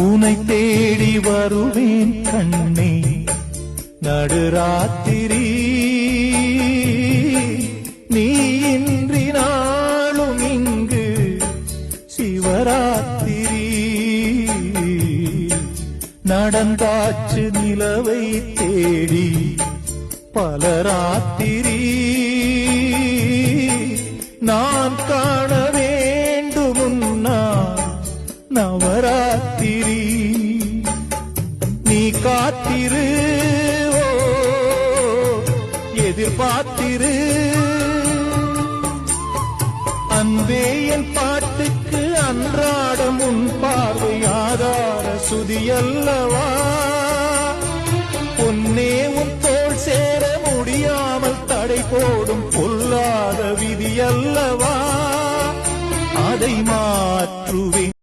உனை தேடி வருவேன் கண்ணே நடுராத்திரி நீ இன்றி நாளும் இங்கு சிவராத்திரி நடந்தாச்சு நிலவை தேடி பலராத்திரி நான் காண வேண்டுமுன்னா நவராத்திரி நீ காத்திரு எதிர்பார்த்திரு அன்பே என் பாட்டுக்கு அன்றாடம் உன் பார்வை ஆதார சுதியல்லவா பொன்னே உன் தோள் சேர முடியாமல் தடை போடும் பொல்லாத விதியல்லவா அதை மாற்றுவேன்